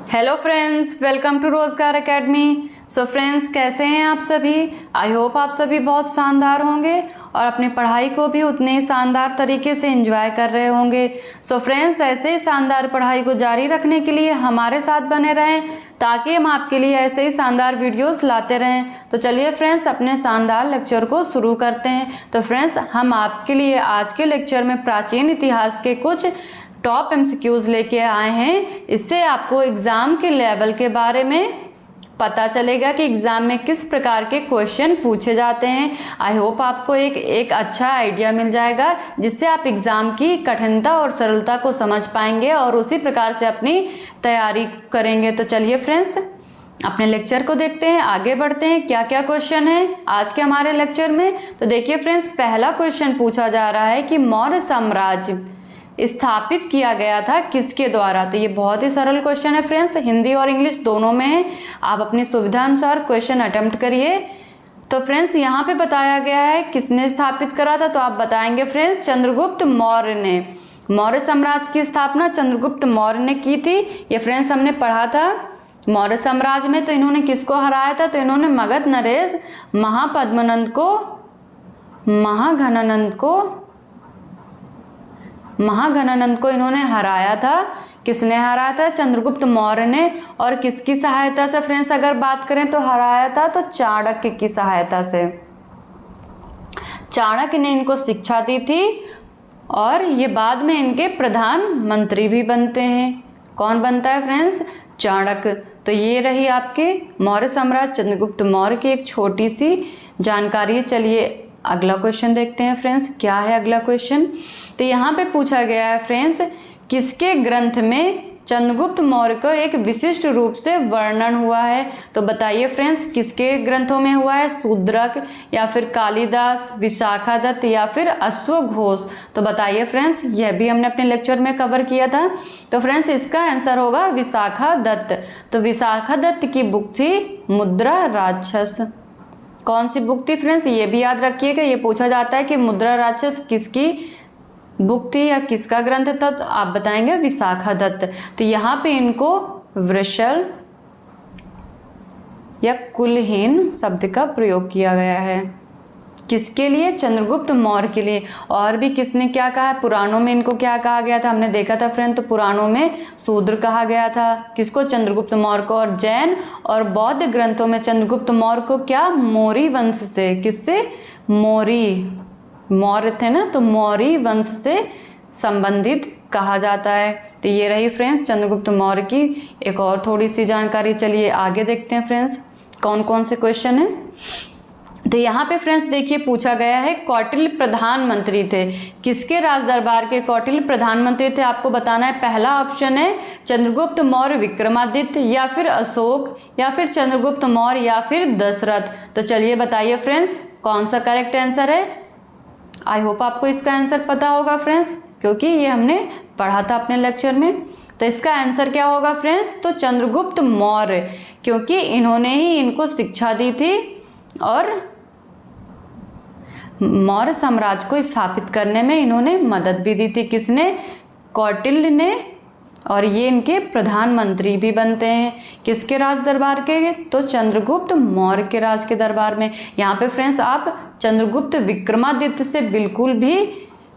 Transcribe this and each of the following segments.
Hello friends, welcome to रोजगार academy. So friends, कैसे हैं आप सभी? आई होप आप सभी बहुत शानदार होंगे और अपनी पढ़ाई को भी उतने ही शानदार तरीके से एंजॉय कर रहे होंगे। सो फ्रेंड्स, ऐसे ही शानदार पढ़ाई को जारी रखने के लिए हमारे साथ बने रहें ताकि हम आपके लिए ऐसे ही शानदार वीडियोस लाते रहें। तो चलिए फ्रेंड्स, अपने शानदार लेक्चर को शुरू करते हैं। तो फ्रेंड्स, हम आपके लिए आज के लेक्चर में प्राचीन इतिहास के कुछ टॉप एमसीक्यूज लेके आए हैं। इससे आपको एग्जाम के लेवल के बारे में पता चलेगा कि एग्जाम में किस प्रकार के क्वेश्चन पूछे जाते हैं। आई होप आपको एक अच्छा आइडिया मिल जाएगा जिससे आप एग्जाम की कठिनता और सरलता को समझ पाएंगे और उसी प्रकार से अपनी तैयारी करेंगे। तो चलिए फ्रेंड्स, अपने लेक्चर को देखते हैं, आगे बढ़ते हैं। क्या क्या क्वेश्चन है आज के हमारे लेक्चर में? तो देखिए फ्रेंड्स, पहला क्वेश्चन पूछा जा रहा है कि मौर्य साम्राज्य स्थापित किया गया था किसके द्वारा? तो ये बहुत ही सरल क्वेश्चन है फ्रेंड्स, हिंदी और इंग्लिश दोनों में है। आप अपनी सुविधा अनुसार क्वेश्चन अटेम्प्ट करिए। तो फ्रेंड्स, यहाँ पे बताया गया है किसने स्थापित करा था, तो आप बताएंगे फ्रेंड्स चंद्रगुप्त मौर्य ने। मौर्य साम्राज्य की स्थापना चंद्रगुप्त मौर्य ने की थी। ये फ्रेंड्स हमने पढ़ा था। मौर्य साम्राज्य में तो इन्होंने किसको हराया था? तो इन्होंने मगध नरेश महाघनानंद को इन्होंने हराया था। किसने हराया था? चंद्रगुप्त मौर्य ने। और किसकी सहायता से फ्रेंड्स अगर बात करें तो हराया था? तो चाणक्य की सहायता से। चाणक्य ने इनको शिक्षा दी थी और ये बाद में इनके प्रधानमंत्री भी बनते हैं। कौन बनता है फ्रेंड्स? चाणक्य। तो ये रही आपके मौर्य साम्राज्य चंद्रगुप्त मौर्य की एक छोटी सी जानकारी। चलिए अगला क्वेश्चन देखते हैं फ्रेंड्स, क्या है अगला क्वेश्चन? तो यहाँ पे पूछा गया है फ्रेंड्स, किसके ग्रंथ में चंद्रगुप्त मौर्य को एक विशिष्ट रूप से वर्णन हुआ है? तो बताइए फ्रेंड्स, किसके ग्रंथों में हुआ है? शूद्रक या फिर कालिदास, विशाखादत्त या फिर अश्वघोष? तो बताइए फ्रेंड्स, यह भी हमने अपने लेक्चर में कवर किया था। तो फ्रेंड्स, इसका आंसर होगा विशाखादत्त। तो विशाखादत्त की बुक थी मुद्रा राक्षस। कौन सी बुक थी फ्रेंड्स? ये भी याद रखिएगा, ये पूछा जाता है कि मुद्रा राक्षस किसकी बुक थी या किसका ग्रंथ था? तो आप बताएंगे विशाखादत्त। तो यहाँ पे इनको वृषल या कुलहीन शब्द का प्रयोग किया गया है। किसके लिए? चंद्रगुप्त मौर्य के लिए। और भी किसने क्या कहा? पुराणों में इनको क्या कहा गया था? हमने देखा था फ्रेंड, तो पुराणों में शूद्र कहा गया था। किसको? चंद्रगुप्त मौर्य को। और जैन और बौद्ध ग्रंथों में चंद्रगुप्त मौर्य को क्या? मौर्य वंश से। किससे? मौर्य थे ना, तो मौर्य वंश से संबंधित कहा जाता है। तो ये रही फ्रेंड्स चंद्रगुप्त मौर्य की एक और थोड़ी सी जानकारी। चलिए आगे देखते हैं फ्रेंड्स, कौन कौन से क्वेश्चन है। तो यहाँ पे फ्रेंड्स देखिए पूछा गया है, कौटिल्य प्रधानमंत्री थे। किसके राज दरबार के कौटिल्य प्रधानमंत्री थे? आपको बताना है। पहला ऑप्शन है चंद्रगुप्त मौर्य विक्रमादित्य, या फिर अशोक, या फिर चंद्रगुप्त मौर्य, या फिर दशरथ। तो चलिए बताइए फ्रेंड्स, कौन सा करेक्ट आंसर है? आई होप आपको इसका आंसर पता होगा फ्रेंड्स, क्योंकि ये हमने पढ़ा था अपने लेक्चर में। तो इसका आंसर क्या होगा फ्रेंड्स? तो चंद्रगुप्त मौर्य, क्योंकि इन्होंने ही इनको शिक्षा दी थी और मौर्य साम्राज्य को स्थापित करने में इन्होंने मदद भी दी थी। किसने? कौटिल्य ने। और ये इनके प्रधानमंत्री भी बनते हैं। किसके राज दरबार के? तो चंद्रगुप्त मौर्य के राज के दरबार में। यहाँ पे फ्रेंड्स आप चंद्रगुप्त विक्रमादित्य से बिल्कुल भी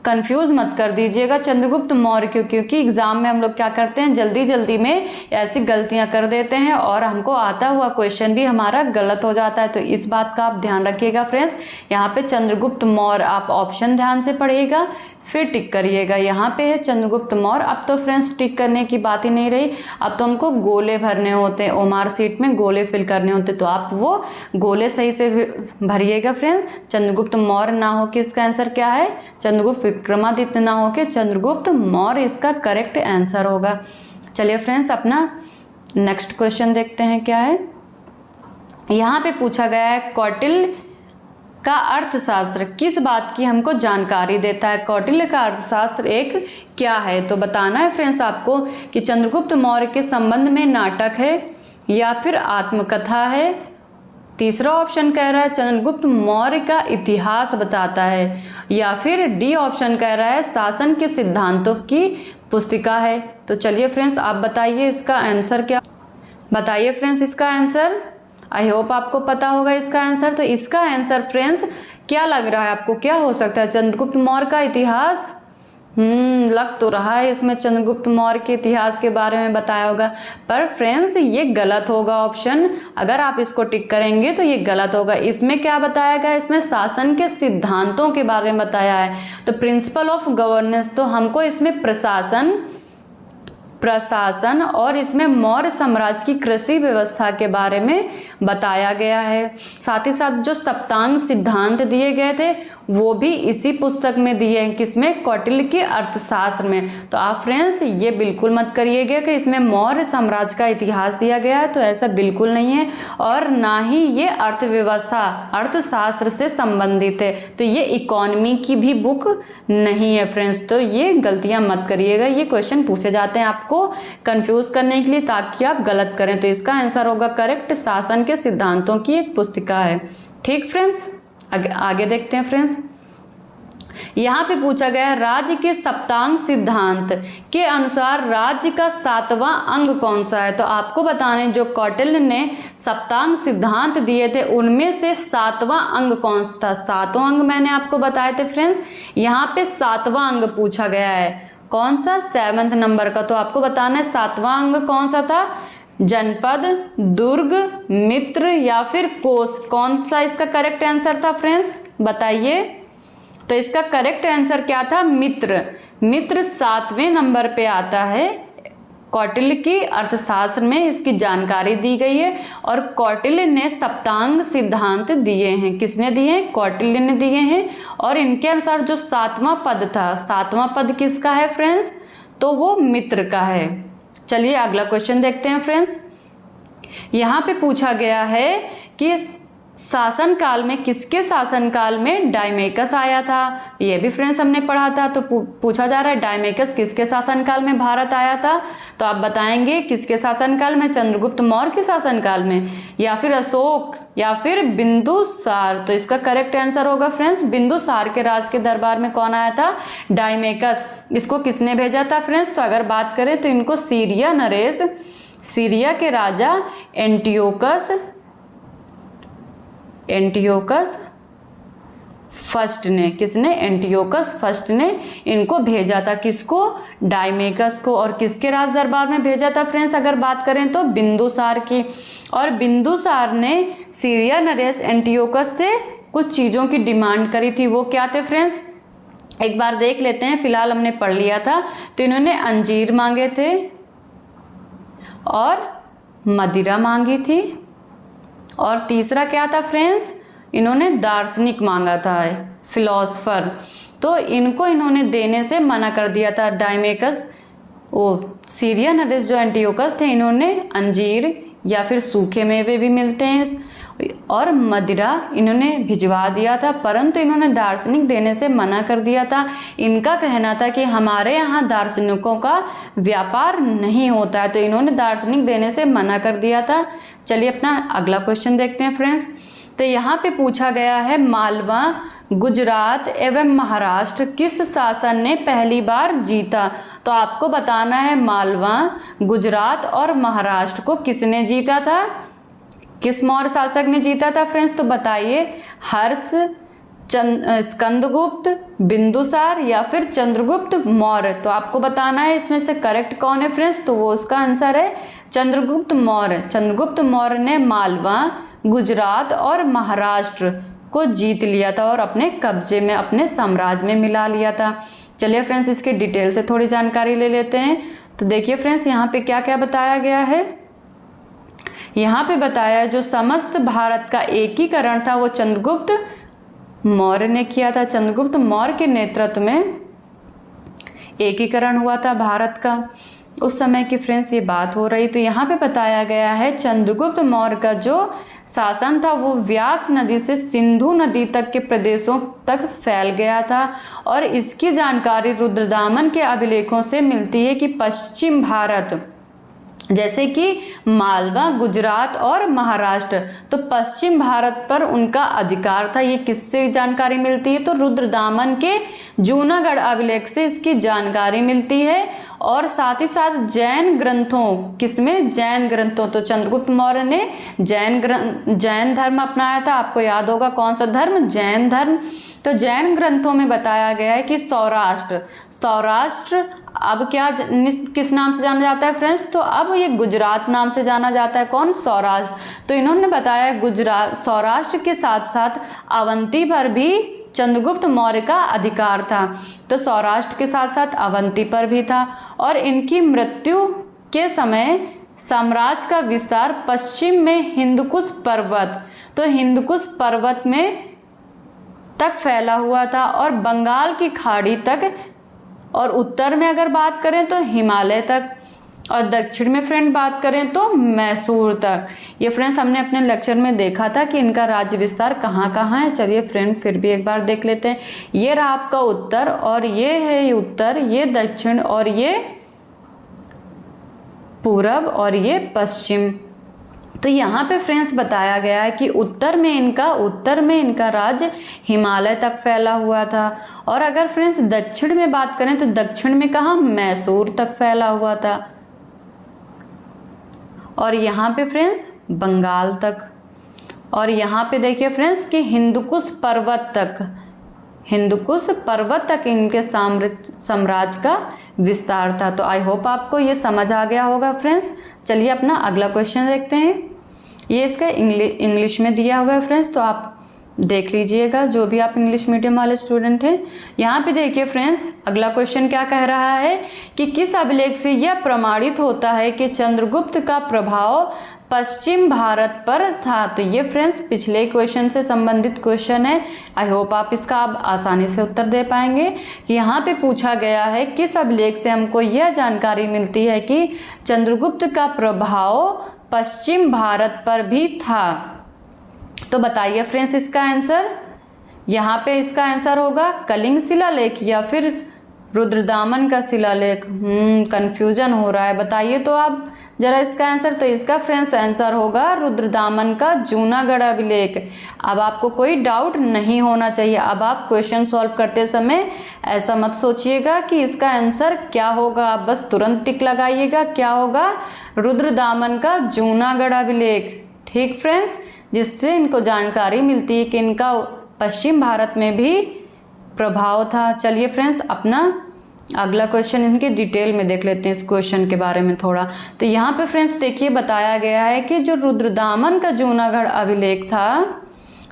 कंफ्यूज मत कर दीजिएगा चंद्रगुप्त मौर्य क्यों, क्योंकि एग्जाम में हम लोग क्या करते हैं, जल्दी जल्दी में ऐसी गलतियां कर देते हैं और हमको आता हुआ क्वेश्चन भी हमारा गलत हो जाता है। तो इस बात का आप ध्यान रखिएगा फ्रेंड्स। यहाँ पे चंद्रगुप्त मौर्य, आप ऑप्शन ध्यान से पढ़िएगा फिर टिक करिएगा। यहाँ पे है चंद्रगुप्त मौर्य। अब तो फ्रेंड्स टिक करने की बात ही नहीं रही, अब तो हमको गोले भरने होते हैं, ओमार सीट में गोले फिल करने होते, तो आप वो गोले सही से भरिएगा फ्रेंड्स। चंद्रगुप्त मौर्य ना हो के इसका आंसर क्या है? चंद्रगुप्त विक्रमादित्य ना हो के चंद्रगुप्त मौर्य इसका करेक्ट आंसर होगा। चलिए फ्रेंड्स, अपना नेक्स्ट क्वेश्चन देखते हैं क्या है। यहाँ पे पूछा गया है, कौटिल्य का अर्थशास्त्र किस बात की हमको जानकारी देता है? कौटिल्य का अर्थशास्त्र एक क्या है? तो बताना है फ्रेंड्स आपको कि चंद्रगुप्त मौर्य के संबंध में नाटक है या फिर आत्मकथा है। तीसरा ऑप्शन कह रहा है चंद्रगुप्त मौर्य का इतिहास बताता है, या फिर डी ऑप्शन कह रहा है शासन के सिद्धांतों की पुस्तिका है। तो चलिए फ्रेंड्स आप बताइए इसका आंसर क्या? बताइए फ्रेंड्स इसका आंसर। आई होप आपको पता होगा इसका आंसर। तो इसका आंसर फ्रेंड्स क्या लग रहा है आपको, क्या हो सकता है? चंद्रगुप्त मौर्य का इतिहास। लग तो रहा है इसमें चंद्रगुप्त मौर्य के इतिहास के बारे में बताया होगा, पर फ्रेंड्स ये गलत होगा ऑप्शन। अगर आप इसको टिक करेंगे तो ये गलत होगा। इसमें क्या बताया गया? इसमें शासन के सिद्धांतों के बारे में बताया है। तो प्रिंसिपल ऑफ गवर्नेंस, तो हमको इसमें प्रशासन और इसमें मौर्य साम्राज्य की कृषि व्यवस्था के बारे में बताया गया है। साथ ही साथ जो सप्तांग सिद्धांत दिए गए थे वो भी इसी पुस्तक में दिए हैं। किसमें? कौटिल्य के अर्थशास्त्र में। तो आप फ्रेंड्स ये बिल्कुल मत करिएगा कि इसमें मौर्य साम्राज्य का इतिहास दिया गया है, तो ऐसा बिल्कुल नहीं है। और ना ही ये अर्थव्यवस्था अर्थशास्त्र से संबंधित है, तो ये इकोनॉमी की भी बुक नहीं है फ्रेंड्स। तो ये गलतियां मत करिएगा, ये क्वेश्चन पूछे जाते हैं आपको कंफ्यूज करने के लिए ताकि आप गलत करें। तो इसका आंसर होगा करेक्ट, शासन के सिद्धांतों की एक पुस्तिका है। ठीक फ्रेंड्स, आगे देखते हैं फ्रेंड्स। यहाँ पे पूछा गया है राज्य के सप्तांग सिद्धांत के अनुसार राज्य का 7वां अंग कौन सा है? तो आपको बताने जो कौटिल्य ने सप्तांग सिद्धांत दिए थे उनमें से 7वां अंग कौन सा था? 7वां अंग मैंने आपको बताए थे फ्रेंड्स। यहाँ पे 7वां अंग पूछा गया है, कौन सा? 7वें नंबर का। तो आपको बताना है 7वां अंग कौन सा था? जनपद, दुर्ग, मित्र या फिर कोष? कौन सा इसका करेक्ट आंसर था फ्रेंड्स, बताइए। तो इसका करेक्ट आंसर क्या था? मित्र। मित्र 7वें नंबर पे आता है। कौटिल्य की अर्थशास्त्र में इसकी जानकारी दी गई है और कौटिल्य ने सप्तांग सिद्धांत दिए हैं। किसने दिए हैं? कौटिल्य ने दिए हैं। और इनके अनुसार जो 7वां पद था, 7वां पद किसका है फ्रेंड्स? तो वो मित्र का है। चलिए अगला क्वेश्चन देखते हैं फ्रेंड्स। यहाँ पे पूछा गया है कि शासन काल में, किसके शासन काल में डायमेकस आया था? ये भी फ्रेंड्स हमने पढ़ा था। तो पूछा जा रहा है डायमेकस किसके शासन काल में भारत आया था? तो आप बताएंगे किसके शासन काल में? चंद्रगुप्त मौर्य के शासन काल में, या फिर अशोक, या फिर बिंदुसार? तो इसका करेक्ट आंसर होगा फ्रेंड्स बिंदुसार के राज के दरबार में कौन आया था? डायमेकस। इसको किसने भेजा था फ्रेंड्स? तो अगर बात करें तो इनको सीरिया नरेश, सीरिया के राजा एंटियोकस फर्स्ट ने, किसने? एंटियोकस फर्स्ट ने इनको भेजा था। किसको? डायमेकस को। और किसके राज दरबार में भेजा था फ्रेंड्स अगर बात करें तो? बिंदुसार की। और बिंदुसार ने सीरिया नरेश एंटियोकस से कुछ चीज़ों की डिमांड करी थी। वो क्या थे फ्रेंड्स? एक बार देख लेते हैं, फिलहाल हमने पढ़ लिया था। तो इन्होंने अंजीर मांगे थे और मदिरा मांगी थी। और तीसरा क्या था फ्रेंड्स? इन्होंने दार्शनिक मांगा था, फिलोसफर। तो इनको इन्होंने देने से मना कर दिया था। डायमेकस, सीरिया नरेश जो एंटियोकस थे, इन्होंने अंजीर या फिर सूखे मेवे भी मिलते हैं और मदिरा इन्होंने भिजवा दिया था, परंतु इन्होंने दार्शनिक देने से मना कर दिया था। इनका कहना था कि हमारे यहाँ दार्शनिकों का व्यापार नहीं होता है, तो इन्होंने दार्शनिक देने से मना कर दिया था। चलिए अपना अगला क्वेश्चन देखते हैं फ्रेंड्स। तो यहाँ पे पूछा गया है मालवा, गुजरात एवं महाराष्ट्र किस शासन ने पहली बार जीता? तो आपको बताना है मालवा, गुजरात और महाराष्ट्र को किसने जीता था? किस मौर्य शासक ने जीता था फ्रेंड्स? तो बताइए, हर्ष, स्कंदगुप्त, बिंदुसार या फिर चंद्रगुप्त मौर्य? तो आपको बताना है इसमें से करेक्ट कौन है फ्रेंड्स? तो वो उसका आंसर है चंद्रगुप्त मौर्य। चंद्रगुप्त मौर्य ने मालवा, गुजरात और महाराष्ट्र को जीत लिया था और अपने कब्जे में, अपने साम्राज्य में मिला लिया था। चलिए फ्रेंड्स इसके डिटेल से थोड़ी जानकारी ले लेते हैं। तो देखिए फ्रेंड्स यहाँ पे क्या क्या बताया गया है। यहाँ पे बताया जो समस्त भारत का एकीकरण था वो चंद्रगुप्त मौर्य ने किया था। चंद्रगुप्त मौर्य के नेतृत्व में एकीकरण हुआ था भारत का। उस समय की फ्रेंड्स ये बात हो रही। तो यहाँ पे बताया गया है चंद्रगुप्त मौर्य का जो शासन था वो व्यास नदी से सिंधु नदी तक के प्रदेशों तक फैल गया था। और इसकी जानकारी रुद्रदामन के अभिलेखों से मिलती है कि पश्चिम भारत, जैसे कि मालवा, गुजरात और महाराष्ट्र, तो पश्चिम भारत पर उनका अधिकार था। ये किससे जानकारी मिलती है? तो रुद्रदामन के जूनागढ़ अभिलेख से इसकी जानकारी मिलती है। और साथ ही साथ जैन ग्रंथों, किसमें, जैन ग्रंथों, तो चंद्रगुप्त मौर्य ने जैन धर्म अपनाया था। आपको याद होगा कौन सा धर्म, जैन धर्म। तो जैन ग्रंथों में बताया गया है कि सौराष्ट्र अब क्या किस नाम से जाना जाता है फ्रेंड्स, तो अब ये गुजरात नाम से जाना जाता है। कौन, सौराष्ट्र। तो इन्होंने बताया गुजरात, सौराष्ट्र के साथ साथ अवंती पर भी चंद्रगुप्त मौर्य का अधिकार था। तो सौराष्ट्र के साथ साथ अवंती पर भी था। और इनकी मृत्यु के समय साम्राज्य का विस्तार पश्चिम में हिंदकुश पर्वत, तो हिंदकुश पर्वत में तक फैला हुआ था और बंगाल की खाड़ी तक, और उत्तर में अगर बात करें तो हिमालय तक, और दक्षिण में फ्रेंड बात करें तो मैसूर तक। ये फ्रेंड्स हमने अपने लेक्चर में देखा था कि इनका राज्य विस्तार कहाँ कहाँ है। चलिए फ्रेंड फिर भी एक बार देख लेते हैं। ये रहा आपका उत्तर, और ये है उत्तर, ये दक्षिण, और ये पूरब, और ये पश्चिम। तो यहाँ पे फ्रेंड्स बताया गया है कि उत्तर में इनका राज्य हिमालय तक फैला हुआ था। और अगर फ्रेंड्स दक्षिण में बात करें तो दक्षिण में कहाँ, मैसूर तक फैला हुआ था। और यहाँ पे फ्रेंड्स बंगाल तक। और यहाँ पे देखिए फ्रेंड्स कि हिंदकुश पर्वत तक इनके साम्राज्य का विस्तार था। तो आई होप आपको ये समझ आ गया होगा फ्रेंड्स। चलिए अपना अगला क्वेश्चन देखते हैं। ये इसका इंग्लिश में दिया हुआ है फ्रेंड्स, तो आप देख लीजिएगा जो भी आप इंग्लिश मीडियम वाले स्टूडेंट हैं। यहाँ पे देखिए फ्रेंड्स अगला क्वेश्चन क्या कह रहा है कि किस अभिलेख से यह प्रमाणित होता है कि चंद्रगुप्त का प्रभाव पश्चिम भारत पर था। तो ये फ्रेंड्स पिछले क्वेश्चन से संबंधित क्वेश्चन है। आई होप आप इसका अब आसानी से उत्तर दे पाएंगे कि यहाँ पे पूछा गया है किस अभिलेख से हमको यह जानकारी मिलती है कि चंद्रगुप्त का प्रभाव पश्चिम भारत पर भी था। तो बताइए फ्रेंड्स इसका आंसर। यहाँ पे इसका आंसर होगा कलिंग शिलालेख या फिर रुद्रदामन का शिलालेख। कंफ्यूजन हो रहा है, बताइए तो आप जरा इसका आंसर। तो इसका फ्रेंड्स आंसर होगा रुद्रदामन का जूनागढ़ अभिलेख। अब आपको कोई डाउट नहीं होना चाहिए। अब आप क्वेश्चन सॉल्व करते समय ऐसा मत सोचिएगा कि इसका आंसर क्या होगा, आप बस तुरंत टिक लगाइएगा। क्या होगा, रुद्रदामन का जूनागढ़ अभिलेख। ठीक फ्रेंड्स, जिससे इनको जानकारी मिलती है कि इनका पश्चिम भारत में भी प्रभाव था। चलिए फ्रेंड्स अपना अगला क्वेश्चन इनके डिटेल में देख लेते हैं, इस क्वेश्चन के बारे में थोड़ा। तो यहाँ पे फ्रेंड्स देखिए बताया गया है कि जो रुद्रदामन का जूनागढ़ अभिलेख था,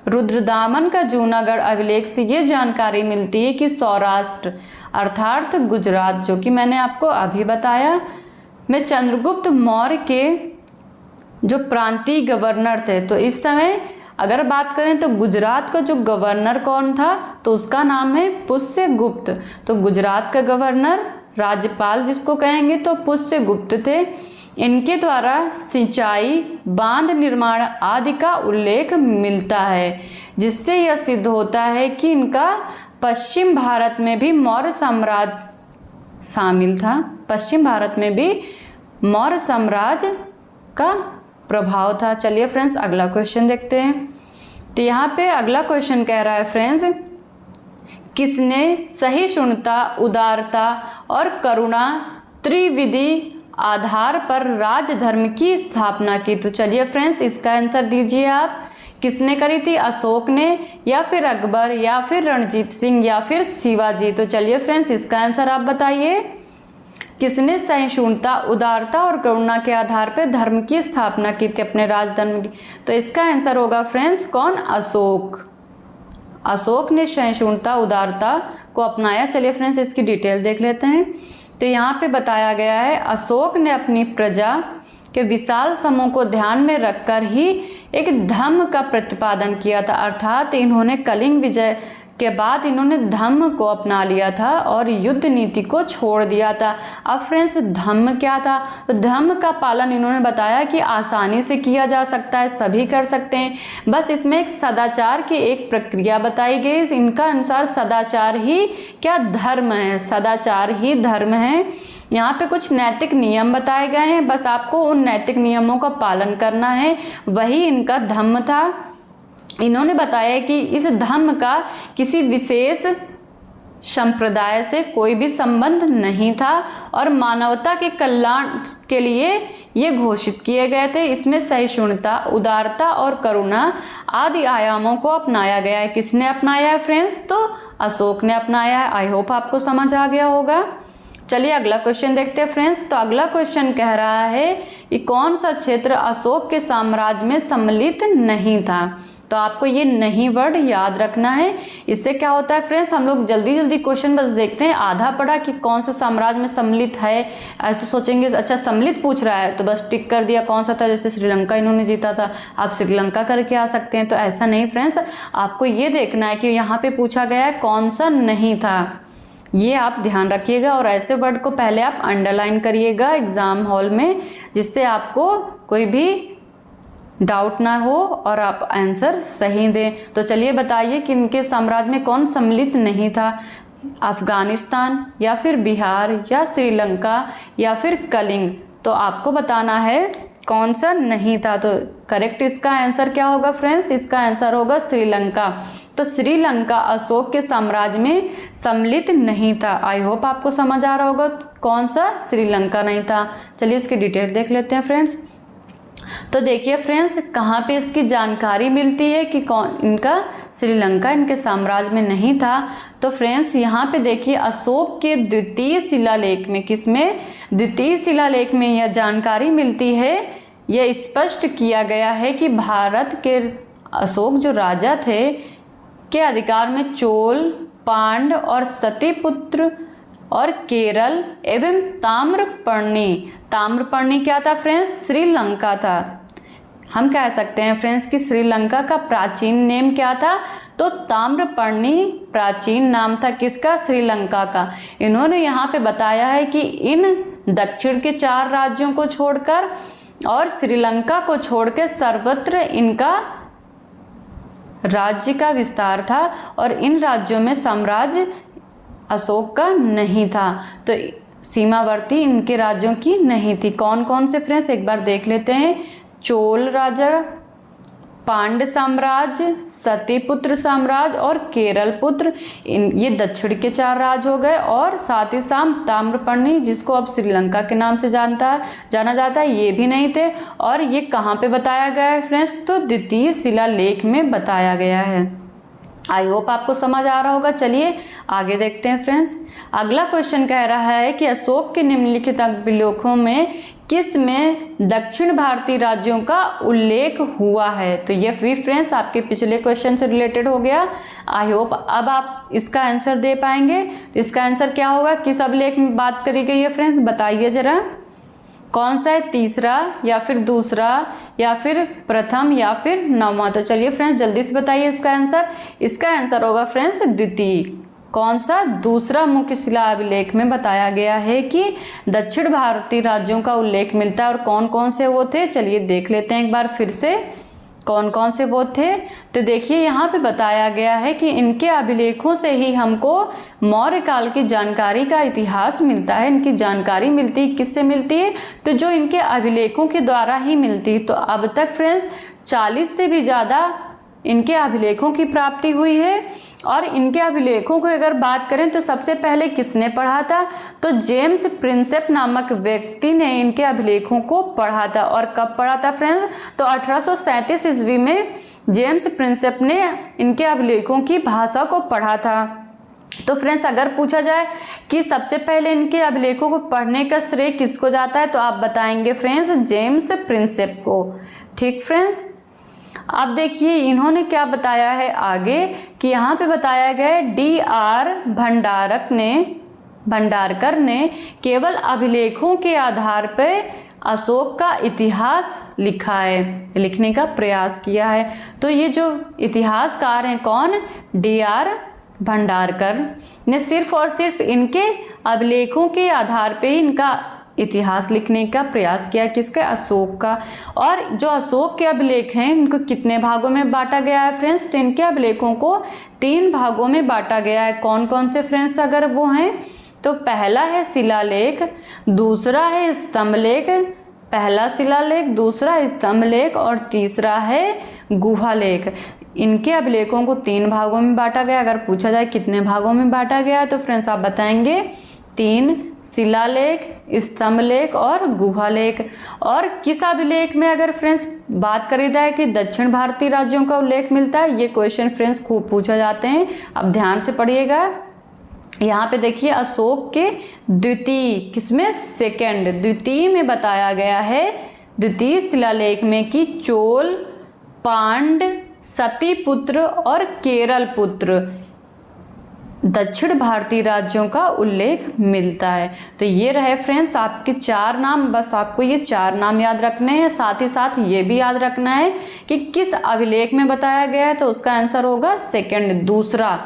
रुद्रदामन का जूनागढ़ अभिलेख से ये जानकारी मिलती है कि सौराष्ट्र अर्थात गुजरात, जो कि मैंने आपको अभी बताया, में चंद्रगुप्त मौर्य के जो प्रांतीय गवर्नर थे। तो इस समय अगर बात करें तो गुजरात का जो गवर्नर कौन था, तो उसका नाम है पुष्यगुप्त। तो गुजरात का गवर्नर, राज्यपाल जिसको कहेंगे, तो पुष्यगुप्त थे। इनके द्वारा सिंचाई, बांध निर्माण आदि का उल्लेख मिलता है, जिससे यह सिद्ध होता है कि इनका पश्चिम भारत में भी मौर्य साम्राज्य शामिल था। पश्चिम भारत में भी मौर्य साम्राज्य का प्रभाव था। चलिए फ्रेंड्स अगला क्वेश्चन देखते हैं। तो यहाँ पे अगला क्वेश्चन कह रहा है फ्रेंड्स, किसने सहिष्णुता, उदारता और करुणा त्रिविधि आधार पर राजधर्म की स्थापना की। तो चलिए फ्रेंड्स इसका आंसर दीजिए आप। किसने करी थी, अशोक ने, या फिर अकबर, या फिर रणजीत सिंह, या फिर शिवाजी। तो चलिए फ्रेंड्स इसका आंसर आप बताइए। किसने सहिष्णुता, उदारता और करुणा के आधार पर धर्म की स्थापना की थी, अपने राजधर्म की। तो इसका आंसर होगा फ्रेंड्स कौन, अशोक। अशोक ने सहिष्णुता, उदारता को अपनाया। चलिए फ्रेंड्स इसकी डिटेल देख लेते हैं। तो यहाँ पे बताया गया है अशोक ने अपनी प्रजा के विशाल समूह को ध्यान में रखकर ही एक धम्म का प्रतिपादन किया था। अर्थात इन्होंने कलिंग विजय के बाद इन्होंने धम्म को अपना लिया था और युद्ध नीति को छोड़ दिया था। अब फ्रेंड्स धम्म क्या था, तो धम्म का पालन इन्होंने बताया कि आसानी से किया जा सकता है, सभी कर सकते हैं। बस इसमें एक सदाचार की एक प्रक्रिया बताई गई। इनका अनुसार सदाचार ही क्या धर्म है, सदाचार ही धर्म है। यहाँ पे कुछ नैतिक नियम बताए गए हैं, बस आपको उन नैतिक नियमों का पालन करना है, वही इनका धम्म था। इन्होंने बताया कि इस धम्म का किसी विशेष संप्रदाय से कोई भी संबंध नहीं था और मानवता के कल्याण के लिए ये घोषित किए गए थे। इसमें सहिष्णुता, उदारता और करुणा आदि आयामों को अपनाया गया है। किसने अपनाया है फ्रेंड्स? तो अशोक ने अपनाया है। आई होप आपको समझ आ गया होगा। चलिए अगला क्वेश्चन देखते हैं फ्रेंड्स। तो अगला क्वेश्चन कह रहा है कि कौन सा क्षेत्र अशोक के साम्राज्य में सम्मिलित नहीं था। तो आपको ये नहीं वर्ड याद रखना है। इससे क्या होता है फ्रेंड्स, हम लोग जल्दी जल्दी क्वेश्चन बस देखते हैं, आधा पढ़ा कि कौन सा साम्राज्य में सम्मिलित है, ऐसे सोचेंगे अच्छा सम्मिलित पूछ रहा है तो बस टिक कर दिया कौन सा था, जैसे श्रीलंका इन्होंने जीता था, आप श्रीलंका करके आ सकते हैं। तो ऐसा नहीं फ्रेंड्स, आपको ये देखना है कि यहाँ पे पूछा गया है कौन सा नहीं था, ये आप ध्यान रखिएगा। और ऐसे वर्ड को पहले आप अंडरलाइन करिएगा एग्जाम हॉल में, जिससे आपको कोई भी डाउट ना हो और आप आंसर सही दें। तो चलिए बताइए कि इनके साम्राज्य में कौन सम्मिलित नहीं था। अफगानिस्तान या फिर बिहार या श्रीलंका या फिर कलिंग। तो आपको बताना है कौन सा नहीं था। तो करेक्ट इसका आंसर क्या होगा फ्रेंड्स? इसका आंसर होगा श्रीलंका। तो श्रीलंका अशोक के साम्राज्य में सम्मिलित नहीं था। आई होप आपको समझ आ रहा होगा कौन सा श्रीलंका नहीं था। चलिए इसकी डिटेल देख लेते हैं फ्रेंड्स। तो देखिए फ्रेंड्स, कहाँ पे इसकी जानकारी मिलती है कि कौन इनका श्रीलंका इनके साम्राज्य में नहीं था। तो फ्रेंड्स यहाँ पे देखिए अशोक के द्वितीय शिलालेख में, किसमें? द्वितीय शिलालेख में यह जानकारी मिलती है, यह स्पष्ट किया गया है कि भारत के अशोक जो राजा थे के अधिकार में चोल, पांड और सतीपुत्र और केरल एवं ताम्रपर्णी। ताम्रपर्णी क्या था फ्रेंड्स? श्रीलंका था। हम कह सकते हैं फ्रेंड्स कि श्रीलंका का प्राचीन नेम क्या था? तो ताम्रपर्णी प्राचीन नाम था किसका? श्रीलंका का। इन्होंने यहाँ पे बताया है कि इन दक्षिण के 4 राज्यों को छोड़कर और श्रीलंका को छोड़कर सर्वत्र इनका राज्य का विस्तार था और इन राज्यों में साम्राज्य अशोक का नहीं था। तो सीमावर्ती इनके राज्यों की नहीं थी। कौन कौन से फ्रेंड्स एक बार देख लेते हैं। चोल राजा, पांड साम्राज्य, सतीपुत्र साम्राज्य और केरल पुत्र, ये दक्षिण के 4 राज्य हो गए। और साथ ही साथ ताम्रपर्णी जिसको अब श्रीलंका के नाम से जाना जाता है, ये भी नहीं थे। और ये कहाँ पे बताया गया है फ्रेंड्स? तो द्वितीय शिलालेख में बताया गया है। आई होप आपको समझ आ रहा होगा। चलिए आगे देखते हैं फ्रेंड्स। अगला क्वेश्चन कह रहा है कि अशोक के निम्नलिखित अभिलेखों में किस में दक्षिण भारतीय राज्यों का उल्लेख हुआ है। तो ये भी फ्रेंड्स आपके पिछले क्वेश्चन से रिलेटेड हो गया। आई होप अब आप इसका आंसर दे पाएंगे। तो इसका आंसर क्या होगा? किस अभिलेख में बात करी गई है फ्रेंड्स, बताइए जरा। कौन सा है? तीसरा या फिर दूसरा या फिर प्रथम या फिर नौवां? तो चलिए फ्रेंड्स जल्दी से बताइए इसका आंसर। इसका आंसर होगा फ्रेंड्स द्वितीय। कौन सा? दूसरा मुख्य शिला अभिलेख में बताया गया है कि दक्षिण भारतीय राज्यों का उल्लेख मिलता है। और कौन कौन से वो थे चलिए देख लेते हैं एक बार फिर से, कौन कौन से वो थे। तो देखिए यहाँ पे बताया गया है कि इनके अभिलेखों से ही हमको मौर्य काल की जानकारी का इतिहास मिलता है। इनकी जानकारी मिलती है, किससे मिलती है? तो जो इनके अभिलेखों के द्वारा ही मिलती है। तो अब तक फ्रेंड्स 40 से भी ज़्यादा इनके अभिलेखों की प्राप्ति हुई है। और इनके अभिलेखों को अगर बात करें तो सबसे पहले किसने पढ़ा था? तो जेम्स प्रिंसेप नामक व्यक्ति ने इनके अभिलेखों को पढ़ा था। और कब पढ़ा था फ्रेंड्स? तो 1837 ईस्वी में जेम्स प्रिंसेप ने इनके अभिलेखों की भाषा को पढ़ा था। तो फ्रेंड्स अगर पूछा जाए कि सबसे पहले इनके अभिलेखों को पढ़ने का श्रेय किसको जाता है, तो आप बताएंगे फ्रेंड्स जेम्स प्रिंसेप को। ठीक फ्रेंड्स, अब देखिए इन्होंने क्या बताया है आगे कि यहाँ पे बताया गया है D.R. भंडारकर ने केवल अभिलेखों के आधार पर अशोक का इतिहास लिखा है, लिखने का प्रयास किया है। तो ये जो इतिहासकार हैं कौन? D.R. भंडारकर ने सिर्फ और सिर्फ इनके अभिलेखों के आधार पे ही इनका इतिहास लिखने का प्रयास किया। किसका? अशोक का। और जो अशोक के अभिलेख हैं इनको कितने भागों में बांटा गया है फ्रेंड्स? तो इनके अभिलेखों को 3 भागों में बांटा गया है। कौन कौन से फ्रेंड्स अगर वो हैं? तो पहला है शिलालेख, दूसरा है स्तंभलेख, पहला शिलालेख, दूसरा स्तंभलेख और तीसरा है गुहालेख। इनके अभिलेखों को 3 भागों में बांटा गया। अगर पूछा जाए कितने भागों में बांटा गया तो फ्रेंड्स आप बताएंगे 3, शिलालेख, स्तंभलेख और गुहालेख। और किस अभिलेख में अगर फ्रेंड्स बात करी जाए कि दक्षिण भारतीय राज्यों का उल्लेख मिलता है, ये क्वेश्चन फ्रेंड्स खूब पूछा जाते हैं, अब ध्यान से पढ़िएगा। यहाँ पे देखिए अशोक के द्वितीय, किसमें, सेकंड, द्वितीय में बताया गया है, द्वितीय शिलालेख में कि चोल, पांड, सतीपुत्र और केरल पुत्र दक्षिण भारतीय राज्यों का उल्लेख मिलता है। तो ये रहे फ्रेंड्स आपके 4 नाम, बस आपको ये 4 नाम याद रखने हैं। साथ ही साथ ये भी याद रखना है कि किस अभिलेख में बताया गया है, तो उसका आंसर होगा सेकंड, दूसरा।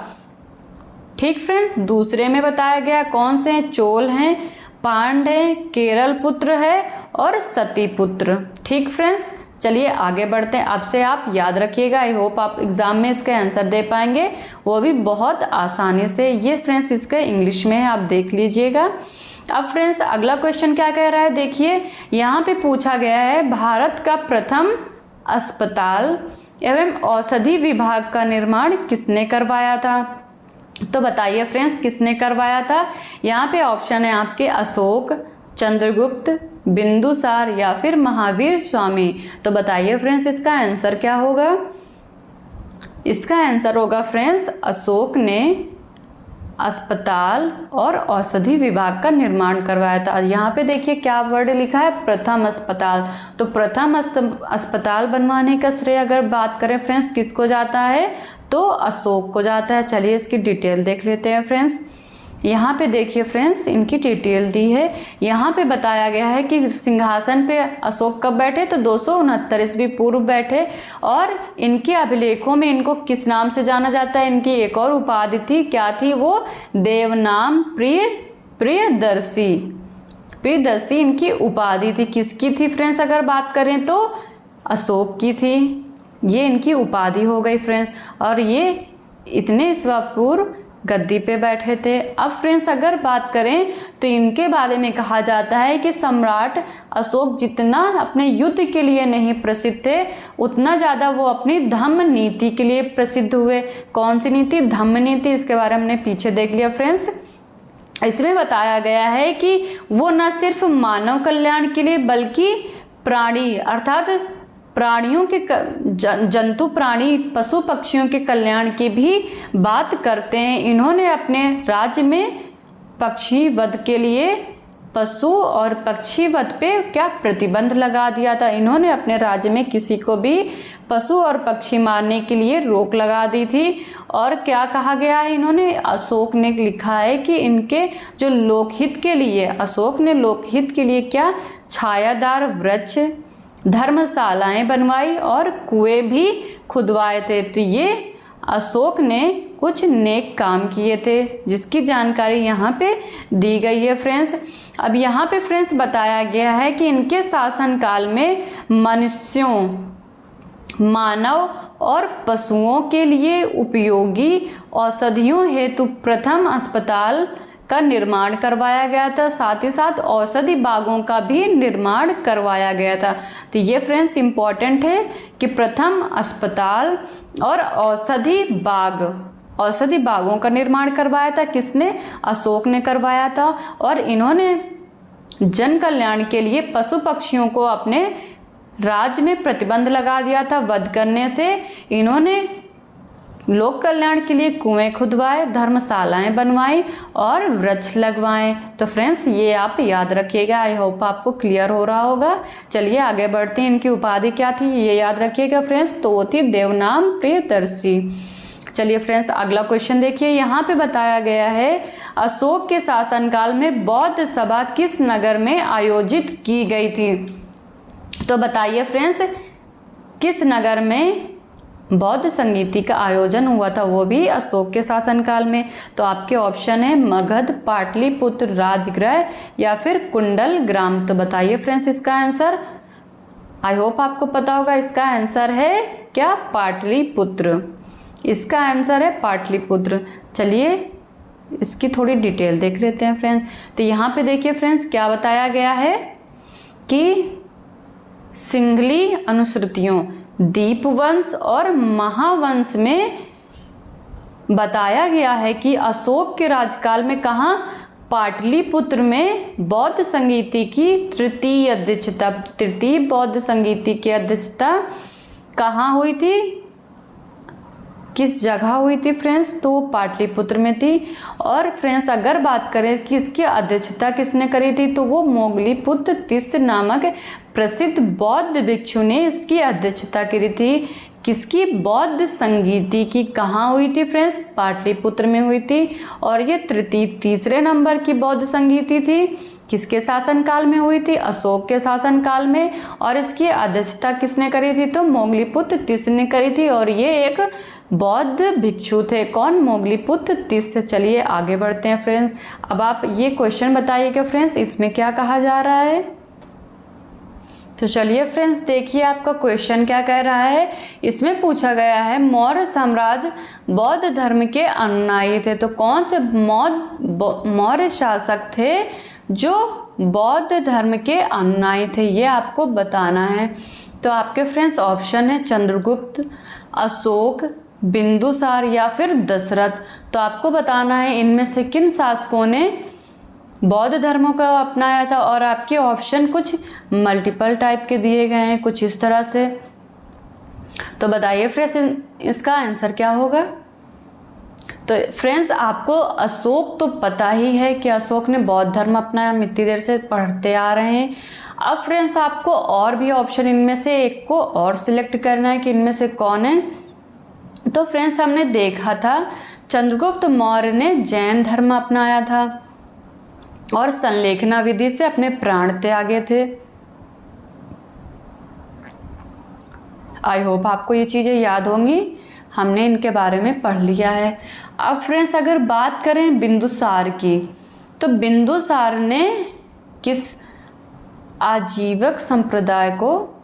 ठीक फ्रेंड्स, दूसरे में बताया गया कौन से हैं, चोल हैं, पांड है, केरल पुत्र है और सतीपुत्र। ठीक फ्रेंड्स, चलिए आगे बढ़ते हैं। अब से आप याद रखिएगा, आई होप आप एग्जाम में इसके आंसर दे पाएंगे, वो भी बहुत आसानी से। ये फ्रेंड्स इसके इंग्लिश में है, आप देख लीजिएगा। अब फ्रेंड्स अगला क्वेश्चन क्या कह रहा है, देखिए यहाँ पे पूछा गया है भारत का प्रथम अस्पताल एवं औषधि विभाग का निर्माण किसने करवाया था। तो बताइए फ्रेंड्स किसने करवाया था। यहाँ पे ऑप्शन है आपके अशोक, चंद्रगुप्त, बिंदुसार या फिर महावीर स्वामी। तो बताइए फ्रेंड्स इसका आंसर क्या होगा। इसका आंसर होगा फ्रेंड्स अशोक ने अस्पताल और औषधि विभाग का निर्माण करवाया था। यहाँ पे देखिए क्या वर्ड लिखा है, प्रथम अस्पताल। तो प्रथम अस्पताल बनवाने का श्रेय अगर बात करें फ्रेंड्स किसको जाता है, तो अशोक को जाता है। चलिए इसकी डिटेल देख लेते हैं फ्रेंड्स। यहाँ पे देखिए फ्रेंड्स इनकी डिटेल दी है। यहाँ पे बताया गया है कि सिंहासन पे अशोक कब बैठे, तो 269 ईस्वी पूर्व बैठे। और इनके अभिलेखों में इनको किस नाम से जाना जाता है, इनकी एक और उपाधि थी, क्या थी वो, देवनाम प्रियदर्शी। प्रियदर्शी इनकी उपाधि थी। किसकी थी फ्रेंड्स अगर बात करें तो अशोक की थी, ये इनकी उपाधि हो गई फ्रेंड्स। और ये इतने ईस्वी पूर्व गद्दी पे बैठे थे। अब फ्रेंड्स अगर बात करें तो इनके बारे में कहा जाता है कि सम्राट अशोक जितना अपने युद्ध के लिए नहीं प्रसिद्ध थे, उतना ज़्यादा वो अपनी धम्म नीति के लिए प्रसिद्ध हुए। कौन सी नीति, धम्म नीति, इसके बारे में हमने पीछे देख लिया फ्रेंड्स। इसमें बताया गया है कि वो न सिर्फ मानव कल्याण के लिए बल्कि प्राणी अर्थात प्राणियों के जंतु प्राणी पशु पक्षियों के कल्याण की भी बात करते हैं। इन्होंने अपने राज्य में पक्षी वध के लिए, पशु और पक्षी वध पे क्या प्रतिबंध लगा दिया था। इन्होंने अपने राज्य में किसी को भी पशु और पक्षी मारने के लिए रोक लगा दी थी। और क्या कहा गया है, इन्होंने, अशोक ने लिखा है कि इनके जो लोकहित के लिए, अशोक ने लोकहित के लिए क्या, छायादार वृक्ष, धर्मशालाएं बनवाई और कुएं भी खुदवाए थे। तो ये अशोक ने कुछ नेक काम किए थे, जिसकी जानकारी यहाँ पे दी गई है फ्रेंड्स। अब यहाँ पे फ्रेंड्स बताया गया है कि इनके शासनकाल में मनुष्यों, मानव और पशुओं के लिए उपयोगी औषधियों हेतु प्रथम अस्पताल का निर्माण करवाया गया था। साथ ही साथ औषधि बागों का भी निर्माण करवाया गया था। तो ये फ्रेंड्स इम्पॉर्टेंट है कि प्रथम अस्पताल और औषधि बागों का निर्माण करवाया था किसने, अशोक ने करवाया था। और इन्होंने जन कल्याण के लिए पशु पक्षियों को अपने राज्य में प्रतिबंध लगा दिया था वध करने से। इन्होंने लोक कल्याण के लिए कुएं खुदवाए, धर्मशालाएं बनवाई और वृक्ष लगवाएं। तो फ्रेंड्स ये आप याद रखिएगा, आई होप आपको क्लियर हो रहा होगा। चलिए आगे बढ़ते हैं। इनकी उपाधि क्या थी ये याद रखिएगा फ्रेंड्स, तो वो थी देवनाम प्रियदर्शी। चलिए फ्रेंड्स अगला क्वेश्चन देखिए। यहाँ पे बताया गया है अशोक के शासनकाल में बौद्ध सभा किस नगर में आयोजित की गई थी। तो बताइए फ्रेंड्स किस नगर में बौद्ध संगीति का आयोजन हुआ था, वो भी अशोक के शासनकाल में। तो आपके ऑप्शन है मगध, पाटलिपुत्र राजगृह या फिर कुंडल ग्राम। तो बताइए फ्रेंड्स इसका आंसर, आई होप आपको पता होगा। इसका आंसर है क्या, पाटलिपुत्र। इसका आंसर है पाटलिपुत्र। चलिए इसकी थोड़ी डिटेल देख लेते हैं फ्रेंड्स। तो यहाँ पे देखिए फ्रेंड्स क्या बताया गया है कि सिंघली अनुश्रुतियों, दीपवंश और महावंश में बताया गया है कि अशोक के राज्यकाल में कहाँ, पाटलिपुत्र में बौद्ध संगीति की तृतीय बौद्ध संगीति की अध्यक्षता कहाँ हुई थी, किस जगह हुई थी फ्रेंड्स, तो पाटलिपुत्र में थी। और फ्रेंड्स अगर बात करें कि इसकी अध्यक्षता किसने करी थी, तो वो मोगलीपुत्र तिस्स नामक प्रसिद्ध बौद्ध भिक्षु ने इसकी अध्यक्षता करी थी। किसकी, बौद्ध संगीति की। कहाँ हुई थी फ्रेंड्स, पाटलिपुत्र में हुई थी। और ये तीसरे नंबर की बौद्ध संगीति थी, किसके शासनकाल में हुई थी, अशोक के शासनकाल में। और इसकी अध्यक्षता किसने करी थी, तो मोगलीपुत्र तिस्स ने करी थी। और ये एक बौद्ध भिक्षु थे, कौन, मोगलीपुत्र तिस्स। चलिए आगे बढ़ते हैं फ्रेंड्स। अब आप ये क्वेश्चन बताइएगा फ्रेंड्स, इसमें क्या कहा जा रहा है। तो चलिए फ्रेंड्स देखिए आपका क्वेश्चन क्या कह रहा है। इसमें पूछा गया है मौर्य साम्राज्य बौद्ध धर्म के अनुयायी थे। तो कौन से मौर्य शासक थे जो बौद्ध धर्म के अनुयायी थे, ये आपको बताना है। तो आपके फ्रेंड्स ऑप्शन है चंद्रगुप्त, अशोक, बिंदुसार या फिर दशरथ। तो आपको बताना है इनमें से किन शासकों ने बौद्ध धर्मों को अपनाया था। और आपके ऑप्शन कुछ मल्टीपल टाइप के दिए गए हैं, कुछ इस तरह से। तो बताइए फ्रेंड्स इसका आंसर क्या होगा। तो फ्रेंड्स आपको अशोक तो पता ही है कि अशोक ने बौद्ध धर्म अपनाया, हम इतनी देर से पढ़ते आ रहे हैं। अब फ्रेंड्स आपको और भी ऑप्शन इनमें से एक को और सिलेक्ट करना है कि इनमें से कौन है। तो फ्रेंड्स हमने देखा था चंद्रगुप्त मौर्य ने जैन धर्म अपनाया था और संलेखना विधि से अपने प्राण त्यागे थे। आई होप आपको ये चीज़ें याद होंगी, हमने इनके बारे में पढ़ लिया है। अब फ्रेंड्स अगर बात करें बिंदुसार की, तो बिंदुसार ने किस आजीवक संप्रदाय को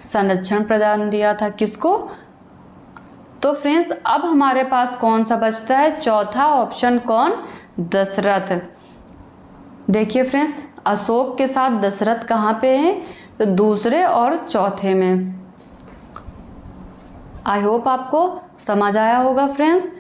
संरक्षण प्रदान दिया था, किसको। तो फ्रेंड्स अब हमारे पास कौन सा बचता है, चौथा ऑप्शन कौन, दशरथ। देखिए फ्रेंड्स अशोक के साथ दशरथ कहाँ पे हैं, तो दूसरे और चौथे में। आई होप आपको समझ आया होगा फ्रेंड्स।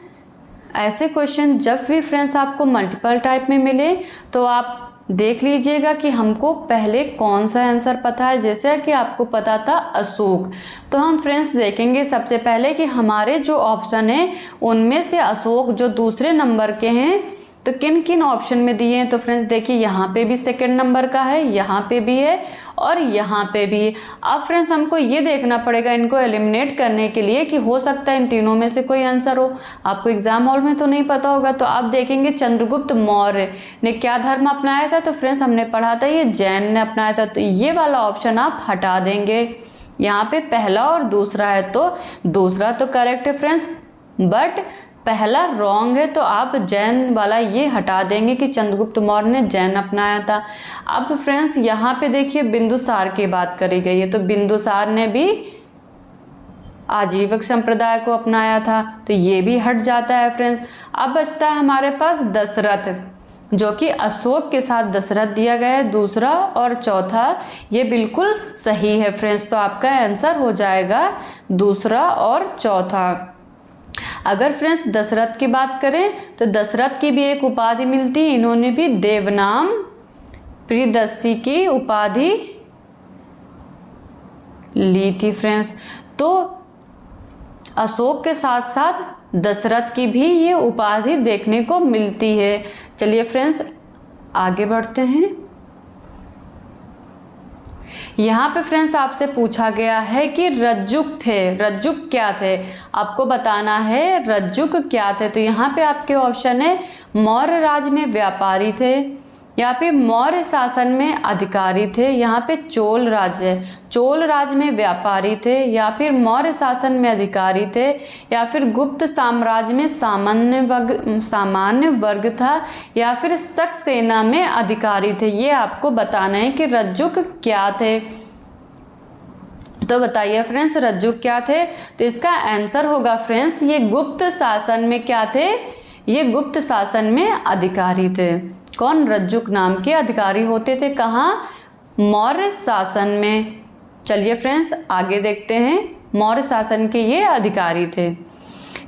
ऐसे क्वेश्चन जब भी फ्रेंड्स आपको मल्टीपल टाइप में मिले तो आप देख लीजिएगा कि हमको पहले कौन सा आंसर पता है। जैसे कि आपको पता था अशोक, तो हम फ्रेंड्स देखेंगे सबसे पहले कि हमारे जो ऑप्शन है उनमें से अशोक जो दूसरे नंबर के हैं तो किन किन ऑप्शन में दिए हैं। तो फ्रेंड्स देखिए यहाँ पे भी सेकंड नंबर का है, यहाँ पे भी है और यहाँ पे भी है। अब फ्रेंड्स हमको ये देखना पड़ेगा इनको एलिमिनेट करने के लिए कि हो सकता है इन तीनों में से कोई आंसर हो। आपको एग्जाम हॉल में तो नहीं पता होगा। तो आप देखेंगे चंद्रगुप्त मौर्य ने क्या धर्म अपनाया था, तो फ्रेंड्स हमने पढ़ा था ये जैन ने अपनाया था। तो ये वाला ऑप्शन आप हटा देंगे। यहाँ पे पहला और दूसरा है तो दूसरा तो करेक्ट है फ्रेंड्स, बट पहला रॉन्ग है। तो आप जैन वाला ये हटा देंगे कि चंद्रगुप्त मौर्य ने जैन अपनाया था। अब फ्रेंड्स यहाँ पे देखिए बिंदुसार की बात करी गई है, तो बिंदुसार ने भी आजीवक संप्रदाय को अपनाया था, तो ये भी हट जाता है फ्रेंड्स। अब बचता है हमारे पास दशरथ, जो कि अशोक के साथ दशरथ दिया गया है, दूसरा और चौथा। ये बिल्कुल सही है फ्रेंड्स। तो आपका आंसर हो जाएगा दूसरा और चौथा। अगर फ्रेंड्स दशरथ की बात करें तो दशरथ की भी एक उपाधि मिलती है, इन्होंने भी देवनाम प्रियदर्शी की उपाधि ली थी फ्रेंड्स। तो अशोक के साथ साथ दशरथ की भी ये उपाधि देखने को मिलती है। चलिए फ्रेंड्स आगे बढ़ते हैं। यहाँ पे फ्रेंड्स आपसे पूछा गया है कि रज्जुक थे, रज्जुक क्या थे, आपको बताना है रज्जुक क्या थे। तो यहाँ पे आपके ऑप्शन है मौर्य राज में व्यापारी थे, यहाँ पे मौर्य शासन में अधिकारी थे, यहाँ पे चोल राज है, चोल राज में व्यापारी थे, या फिर मौर्य शासन में अधिकारी थे, या फिर गुप्त साम्राज्य में सामान्य वर्ग था, या फिर शक सेना में अधिकारी थे। ये आपको बताना है कि रज्जुक क्या थे। तो बताइए फ्रेंड्स रज्जुक क्या थे। तो इसका आंसर होगा फ्रेंड्स ये गुप्त शासन में क्या थे, ये गुप्त शासन में अधिकारी थे। कौन? रज्जुक नाम के अधिकारी होते थे। कहाँ? मौर्य शासन में। चलिए फ्रेंड्स आगे देखते हैं। मौर्य शासन के ये अधिकारी थे।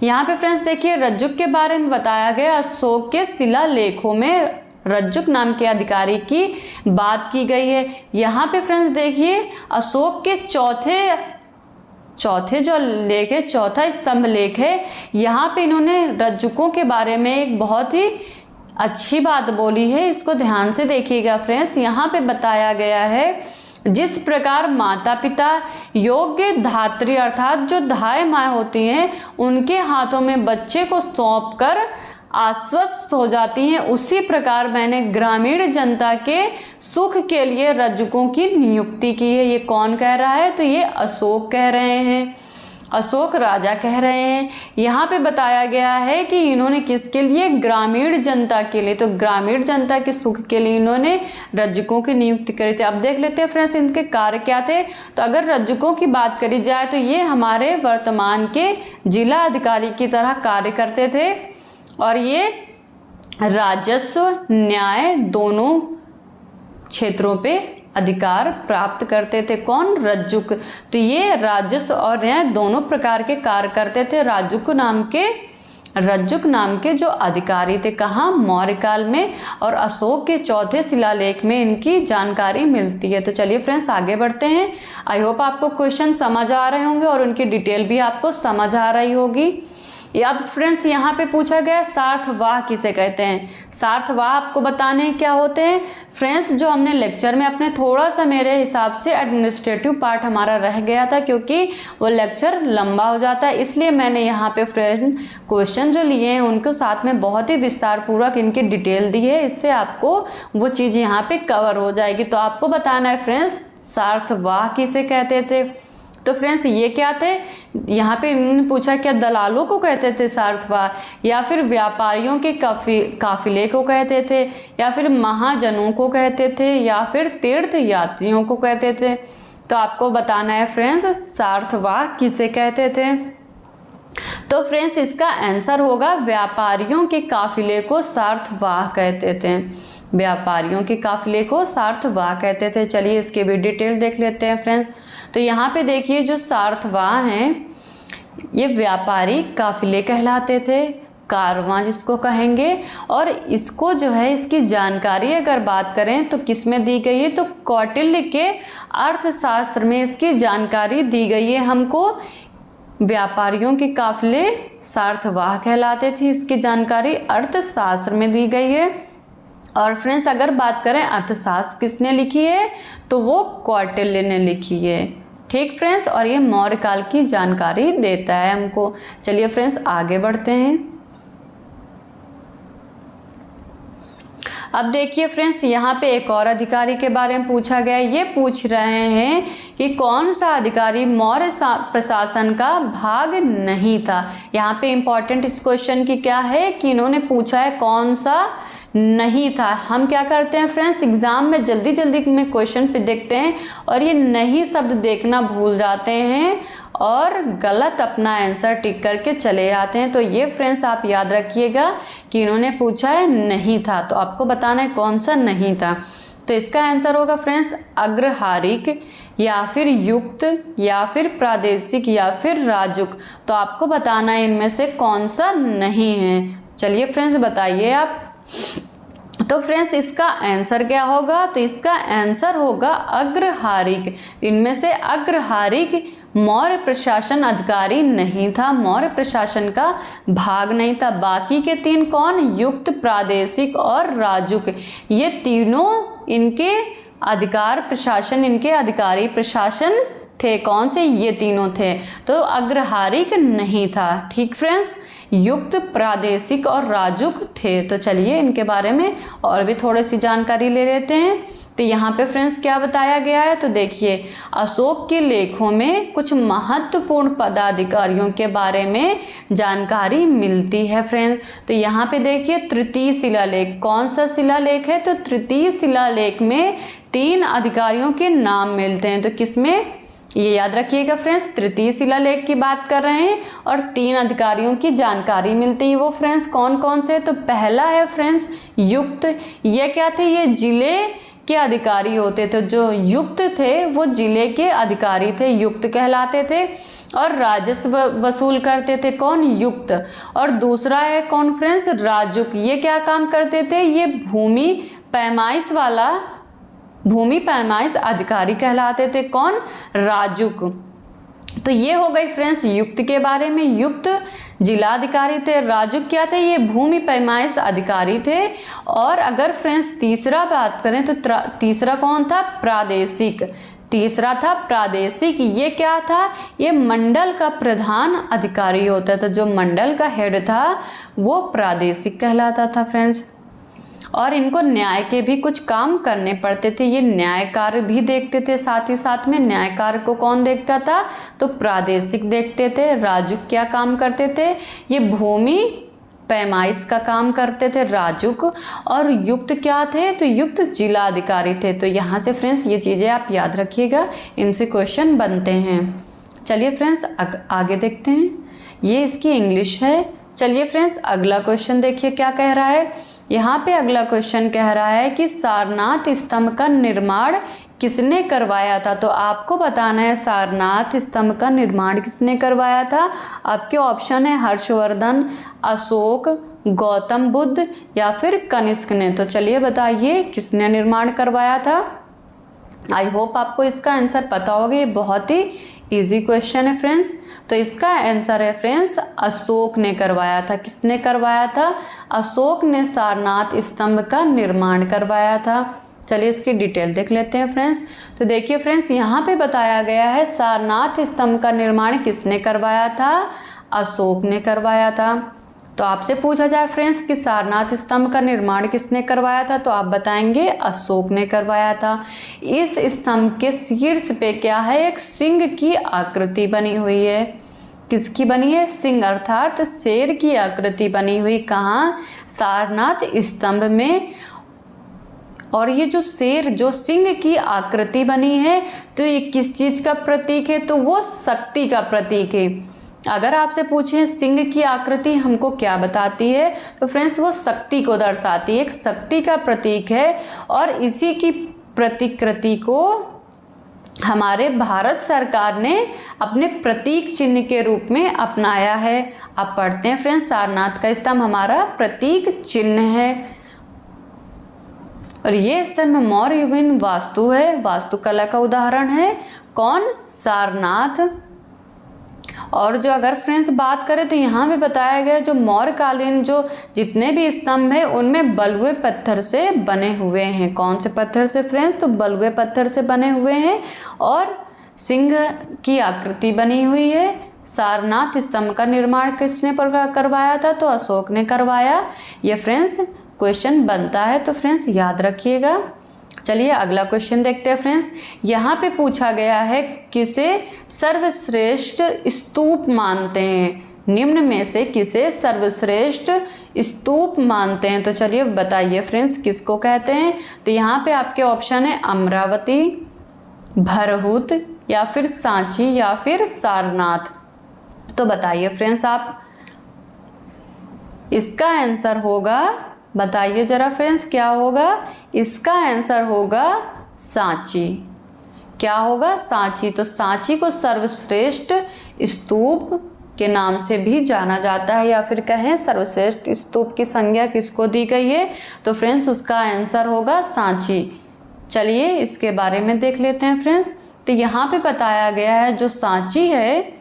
यहाँ पे फ्रेंड्स देखिए रज्जुक के बारे में बताया गया। अशोक के शिलालेखों में रज्जुक नाम के अधिकारी की बात की गई है। यहाँ पे फ्रेंड्स देखिए अशोक के चौथे जो लेख है, चौथा स्तंभ लेख है, यहाँ पे इन्होंने रज्जुकों के बारे में एक बहुत ही अच्छी बात बोली है। इसको ध्यान से देखिएगा फ्रेंड्स। यहाँ पे बताया गया है, जिस प्रकार माता पिता योग्य धात्री अर्थात जो धाय माँ होती हैं उनके हाथों में बच्चे को सौंपकर आश्वस्त हो जाती हैं, उसी प्रकार मैंने ग्रामीण जनता के सुख के लिए रज्जुकों की नियुक्ति की है। ये कौन कह रहा है? तो ये अशोक कह रहे हैं, अशोक राजा कह रहे हैं। यहाँ पे बताया गया है कि इन्होंने किसके लिए? ग्रामीण जनता के लिए। तो ग्रामीण जनता के सुख के लिए इन्होंने रज्जुकों की नियुक्ति करी थी। अब देख लेते हैं फ्रेंड्स इनके कार्य क्या थे। तो अगर रज्जुकों की बात करी जाए तो ये हमारे वर्तमान के जिला अधिकारी की तरह कार्य करते थे और ये राजस्व न्याय दोनों क्षेत्रों पे अधिकार प्राप्त करते थे। कौन? रज्जुक। तो ये राजस्व और न्याय दोनों प्रकार के कार्य करते थे। रज्जुक नाम के जो अधिकारी थे। कहाँ? मौर्य काल में। और अशोक के चौथे शिलालेख में इनकी जानकारी मिलती है। तो चलिए फ्रेंड्स आगे बढ़ते हैं। आई होप आपको क्वेश्चन समझ आ रहे होंगे और उनकी डिटेल भी आपको समझ आ रही होगी। अब फ्रेंड्स यहाँ पे पूछा गया सार्थवाह किसे कहते हैं? सार्थवाह आपको बताने क्या होते हैं फ्रेंड्स। जो हमने लेक्चर में अपने थोड़ा सा मेरे हिसाब से एडमिनिस्ट्रेटिव पार्ट हमारा रह गया था, क्योंकि वो लेक्चर लंबा हो जाता है, इसलिए मैंने यहाँ पे फ्रेंड क्वेश्चन जो लिए हैं उनको साथ में बहुत ही विस्तार पूर्वक इनकी डिटेल दी है। इससे आपको वो चीज़ यहाँ पे कवर हो जाएगी। तो आपको बताना है फ्रेंड्स सार्थवाह किसे कहते थे। तो फ्रेंड्स ये क्या थे? यहाँ पे इन्होंने पूछा क्या दलालों को कहते थे सार्थवाह, या फिर व्यापारियों के काफिले को कहते थे, या फिर महाजनों को कहते थे, या फिर तीर्थ यात्रियों को कहते थे। तो आपको बताना है फ्रेंड्स सार्थवाह किसे कहते थे। तो फ्रेंड्स इसका आंसर होगा व्यापारियों के काफिले को सार्थवाह कहते थे। व्यापारियों के काफिले को सार्थवाह कहते थे। चलिए इसकी भी डिटेल देख लेते हैं फ्रेंड्स। तो यहाँ पे देखिए जो सार्थवाह हैं ये व्यापारी काफिले कहलाते थे, कारवां जिसको कहेंगे। और इसको जो है इसकी जानकारी अगर बात करें तो किस में दी गई है? तो कौटिल्य के अर्थशास्त्र में इसकी जानकारी दी गई है हमको। व्यापारियों के काफिले सार्थवाह कहलाते थे, इसकी जानकारी अर्थशास्त्र में दी गई है। और फ्रेंड्स अगर बात करें अर्थशास्त्र किसने लिखी है तो वो कौटिल्य ने लिखी है। ठीक फ्रेंड्स, और ये मौर्य काल की जानकारी देता है हमको। चलिए फ्रेंड्स आगे बढ़ते हैं। अब देखिए फ्रेंड्स यहाँ पे एक और अधिकारी के बारे में पूछा गया है। ये पूछ रहे हैं कि कौन सा अधिकारी मौर्य प्रशासन का भाग नहीं था। यहाँ पे इम्पोर्टेंट इस क्वेश्चन की क्या है कि इन्होंने पूछा है कौन सा नहीं था। हम क्या करते हैं फ्रेंड्स एग्जाम में जल्दी जल्दी में क्वेश्चन पे देखते हैं और ये नहीं शब्द देखना भूल जाते हैं और गलत अपना आंसर टिक करके चले आते हैं। तो ये फ्रेंड्स आप याद रखिएगा कि इन्होंने पूछा है नहीं था, तो आपको बताना है कौन सा नहीं था। तो इसका आंसर होगा फ्रेंड्स अग्रहारिक, या फिर युक्त, या फिर प्रादेशिक, या फिर राजुक। तो आपको बताना है इनमें से कौन सा नहीं है। चलिए फ्रेंड्स बताइए आप। तो फ्रेंड्स इसका आंसर क्या होगा? तो इसका आंसर होगा अग्रहारिक। इनमें से अग्रहारिक मौर्य प्रशासन अधिकारी नहीं था, मौर्य प्रशासन का भाग नहीं था। बाकी के तीन कौन? युक्त, प्रादेशिक और राजुक। ये तीनों इनके अधिकार प्रशासन, इनके अधिकारी प्रशासन थे। कौन से? ये तीनों थे। तो अग्रहारिक नहीं था। ठीक फ्रेंड्स, युक्त, प्रादेशिक और राजुक थे। तो चलिए इनके बारे में और भी थोड़ी सी जानकारी ले लेते हैं। तो यहाँ पे फ्रेंड्स क्या बताया गया है? तो देखिए अशोक के लेखों में कुछ महत्वपूर्ण पदाधिकारियों के बारे में जानकारी मिलती है फ्रेंड्स। तो यहाँ पे देखिए तृतीय शिलालेख, कौन सा शिलालेख है? तो तृतीय शिलालेख में 3 अधिकारियों के नाम मिलते हैं। तो किसमें? ये याद रखिएगा फ्रेंड्स, तृतीय शिलालेख की बात कर रहे हैं और 3 अधिकारियों की जानकारी मिलती है। वो फ्रेंड्स कौन कौन से? तो पहला है फ्रेंड्स युक्त। ये क्या थे? ये जिले के अधिकारी होते थे। जो युक्त थे वो जिले के अधिकारी थे, युक्त कहलाते थे और राजस्व वसूल करते थे। कौन? युक्त। और दूसरा है कौन फ्रेंड्स? राजुक। ये क्या काम करते थे? ये भूमि पैमाइश अधिकारी कहलाते थे। कौन? राजुक। तो ये हो गई फ्रेंड्स युक्त के बारे में। युक्त जिलाधिकारी थे। राजुक क्या थे? ये भूमि पैमाइश अधिकारी थे। और अगर फ्रेंड्स तीसरा बात करें तो तीसरा कौन था? प्रादेशिक। तीसरा था प्रादेशिक। ये क्या था? ये मंडल का प्रधान अधिकारी होता था। जो मंडल का हेड था वो प्रादेशिक कहलाता था फ्रेंड्स। और इनको न्याय के भी कुछ काम करने पड़ते थे। ये न्याय कार्य भी देखते थे। साथ ही साथ में न्याय कार्य को कौन देखता था? तो प्रादेशिक देखते थे। राजुक क्या काम करते थे? ये भूमि पैमाइश का काम करते थे, राजुक। और युक्त क्या थे? तो युक्त जिलाधिकारी थे। तो यहाँ से फ्रेंड्स ये चीज़ें आप याद रखिएगा, इनसे क्वेश्चन बनते हैं। चलिए फ्रेंड्स आगे देखते हैं। ये इसकी इंग्लिश है। चलिए फ्रेंड्स अगला क्वेश्चन देखिए क्या कह रहा है। यहाँ पे अगला क्वेश्चन कह रहा है कि सारनाथ स्तंभ का निर्माण किसने करवाया था? तो आपको बताना है सारनाथ स्तंभ का निर्माण किसने करवाया था। आपके ऑप्शन है हर्षवर्धन, अशोक, गौतम बुद्ध या फिर कनिष्क ने। तो चलिए बताइए किसने निर्माण करवाया था। आई होप आपको इसका आंसर पता होगा। ये बहुत ही इजी क्वेश्चन है फ्रेंड्स। तो इसका आंसर है फ्रेंड्स अशोक ने करवाया था। किसने करवाया था? अशोक ने सारनाथ स्तंभ का निर्माण करवाया था। चलिए इसकी डिटेल देख लेते हैं फ्रेंड्स। तो देखिए फ्रेंड्स यहाँ पे बताया गया है सारनाथ स्तंभ का निर्माण किसने करवाया था? अशोक ने करवाया था। तो आपसे पूछा जाए फ्रेंड्स कि सारनाथ स्तंभ का निर्माण किसने करवाया था, तो आप बताएंगे अशोक ने करवाया था। इस स्तंभ के शीर्ष पे क्या है? एक सिंह की आकृति बनी हुई है। किसकी बनी है? सिंह अर्थात शेर की आकृति बनी हुई। कहाँ? सारनाथ स्तंभ में। और ये जो शेर, जो सिंह की आकृति बनी है, तो ये किस चीज का प्रतीक है? तो वो शक्ति का प्रतीक है। अगर आपसे पूछें सिंह की आकृति हमको क्या बताती है, तो फ्रेंड्स वो शक्ति को दर्शाती है, एक शक्ति का प्रतीक है। और इसी की प्रतिकृति को हमारे भारत सरकार ने अपने प्रतीक चिन्ह के रूप में अपनाया है। आप पढ़ते हैं फ्रेंड्स, सारनाथ का स्तंभ हमारा प्रतीक चिन्ह है। और ये स्तंभ मौर्य युगीन वास्तु है, वास्तुकला का उदाहरण है। कौन? सारनाथ। और जो अगर फ्रेंड्स बात करें तो यहाँ भी बताया गया जो मौर्यकालीन जो जितने भी स्तंभ है उनमें बलुए पत्थर से बने हुए हैं। कौन से पत्थर से फ्रेंड्स? तो बलुए पत्थर से बने हुए हैं और सिंह की आकृति बनी हुई है। सारनाथ स्तंभ का निर्माण किसने करवाया था? तो अशोक ने करवाया। ये फ्रेंड्स क्वेश्चन बनता है, तो फ्रेंड्स याद रखिएगा। चलिए अगला क्वेश्चन देखते हैं फ्रेंड्स। यहाँ पे पूछा गया है किसे सर्वश्रेष्ठ स्तूप मानते हैं? निम्न में से किसे सर्वश्रेष्ठ स्तूप मानते हैं? तो चलिए बताइए फ्रेंड्स किसको कहते हैं। तो यहाँ पे आपके ऑप्शन है अमरावती, भरहुत या फिर सांची या फिर सारनाथ। तो बताइए फ्रेंड्स आप, इसका आंसर होगा, बताइए जरा फ्रेंड्स क्या होगा? इसका आंसर होगा सांची। क्या होगा? सांची। तो सांची को सर्वश्रेष्ठ स्तूप के नाम से भी जाना जाता है, या फिर कहें सर्वश्रेष्ठ स्तूप की संज्ञा किसको दी गई है, तो फ्रेंड्स उसका आंसर होगा सांची। चलिए इसके बारे में देख लेते हैं फ्रेंड्स। तो यहाँ पे बताया गया है जो सांची है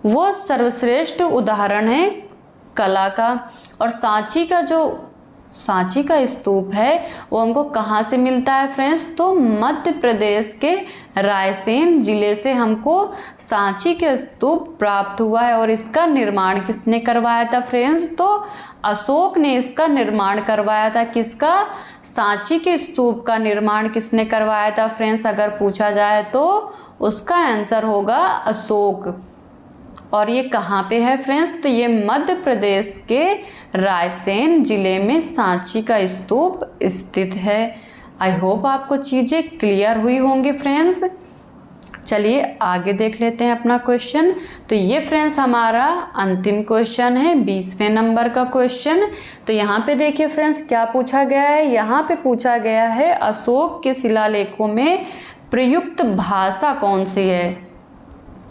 वो सर्वश्रेष्ठ उदाहरण है कला का। और सांची का स्तूप है वो हमको कहाँ से मिलता है फ्रेंड्स? तो मध्य प्रदेश के रायसेन जिले से हमको सांची के स्तूप प्राप्त हुआ है। और इसका निर्माण किसने करवाया था फ्रेंड्स? तो अशोक ने इसका निर्माण करवाया था। किसका? सांची के स्तूप का निर्माण किसने करवाया था फ्रेंड्स? अगर पूछा जाए तो उसका आंसर होगा अशोक। और ये कहाँ पे है फ्रेंड्स? तो ये मध्य प्रदेश के रायसेन जिले में सांची का स्तूप स्थित है। आई होप आपको चीज़ें क्लियर हुई होंगी फ्रेंड्स। चलिए आगे देख लेते हैं अपना क्वेश्चन। तो ये फ्रेंड्स हमारा अंतिम क्वेश्चन है, 20वें नंबर का क्वेश्चन। तो यहाँ पे देखिए फ्रेंड्स क्या पूछा गया है। यहाँ पे पूछा गया है अशोक के शिलालेखों में प्रयुक्त भाषा कौन सी है।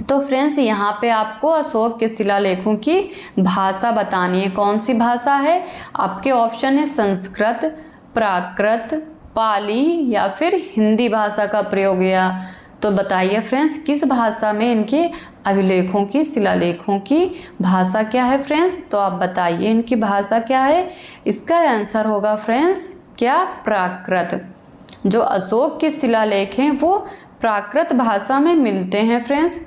तो फ्रेंड्स यहाँ पे आपको अशोक के शिलालेखों की भाषा बतानी है। कौन सी भाषा है? आपके ऑप्शन है संस्कृत, प्राकृत, पाली या फिर हिंदी भाषा का प्रयोग किया। तो बताइए फ्रेंड्स किस भाषा में इनके अभिलेखों की, शिलालेखों की भाषा क्या है फ्रेंड्स? तो आप बताइए इनकी भाषा क्या है। इसका आंसर होगा फ्रेंड्स क्या? प्राकृत। जो अशोक के शिलालेख हैं वो प्राकृत भाषा में मिलते हैं फ्रेंड्स।